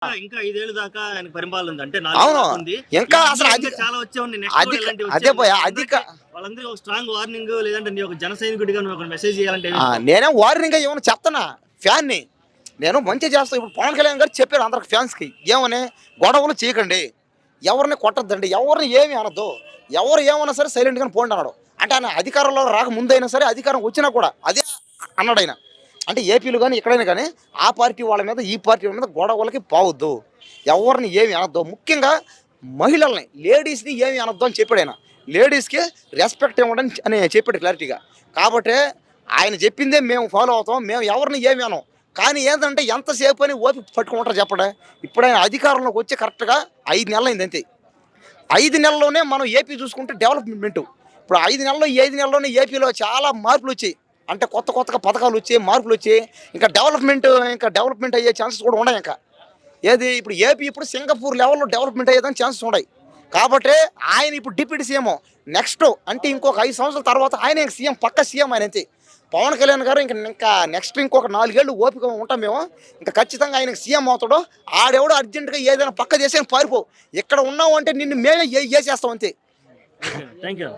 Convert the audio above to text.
ఇంకా 5 ఏళ్ల దాకా ఆయనకి పరిపాలన ఉంది. అంటే అవును. 4 ఉంది. ఇంకా ఈ అసలు ఇంకా చాలా వచ్చే ఉన్నాయి. నెక్స్ట్ కూడా ఇలాంటివి అదే వచ్చే పోయా వాళ్ళందరికీ ఒక స్ట్రాంగ్ వార్నింగ్ లేదంటే నీ ఒక జన సైనికుడిగా నువ్వు ఒక మెసేజ్ చేయాలంటే ఏం చెప్తావు? నేనేం వార్నింగ్ ఏమన్నా చెప్తానా ఫ్యాన్ని నేను మంచి చేస్తా. ఇప్పుడు పవన్ కళ్యాణ్ గారు చెప్పారు అందరికి ఫ్యాన్స్కి ఏమని గొడవలు చేయకండి, ఎవరిని కొట్టద్దండి, ఎవరిని ఏమి అనొద్దు, ఎవరు ఏమన్నా సరే సైలెంట్గానే పోండి అన్నాడు. అంటే ఆయన అధికారంలో రాక ముందైనా సరే అధికారం వచ్చినా కూడా అదే అన్నాడు ఆయన. అంటే ఏపీలో కానీ ఎక్కడైనా కానీ ఆ పార్టీ వాళ్ళ మీద ఈ పార్టీ వాళ్ళ మీద గొడవలకి పోవద్దు, ఎవరిని ఏమి అనొద్దు, ముఖ్యంగా మహిళల్ని లేడీస్ని ఏమి అనొద్దు అని చెప్పాడు ఆయన. లేడీస్కి రెస్పెక్ట్ ఇవ్వడం అని చెప్పాడు క్లారిటీగా. కాబట్టి ఆయన చెప్పిందే మేము ఫాలో అవుతాం, మేము ఎవరిని ఏమి అనం. కానీ ఏంటంటే ఎంతసేపు అని ఓపిక పట్టుకుంటారు చెప్పడే. ఇప్పుడు ఆయన అధికారంలోకి వచ్చి కరెక్ట్గా 5 నెలలు అయింది అంతే. 5 నెలల్లోనే మనం ఏపీ చూసుకుంటే డెవలప్మెంట్. ఇప్పుడు 5 నెలల్లో ఈ 5 నెలల్లోనే ఏపీలో చాలా మార్పులు వచ్చాయి. అంటే కొత్తగా పథకాలు వచ్చాయి, మార్పులు వచ్చాయి. ఇంకా డెవలప్మెంట్ అయ్యే ఛాన్సెస్ కూడా ఉన్నాయి. ఇంకా ఏది ఇప్పుడు ఏపీ ఇప్పుడు సింగపూర్ లెవెల్లో డెవలప్మెంట్ అయ్యేదానికి ఛాన్సెస్ ఉన్నాయి. కాబట్టి ఆయన ఇప్పుడు డిప్యూటీ సీఎం నెక్స్ట్ అంటే ఇంకొక 5 సంవత్సరాల తర్వాత ఆయన సీఎం, పక్క సీఎం ఆయన అంతే. పవన్ కళ్యాణ్ గారు ఇంకా నెక్స్ట్ ఇంకొక 4 ఏళ్ళు ఓపిక ఉంటాం మేము. ఇంకా ఖచ్చితంగా ఆయనకి సీఎం అవుతాడు. ఆడెవడో అర్జెంటుగా ఏదైనా పక్క చేసి పారిపో, ఇక్కడ ఉన్నావు అంటే నిన్ను మేమే చేసేస్తాం అంతే. Thank you.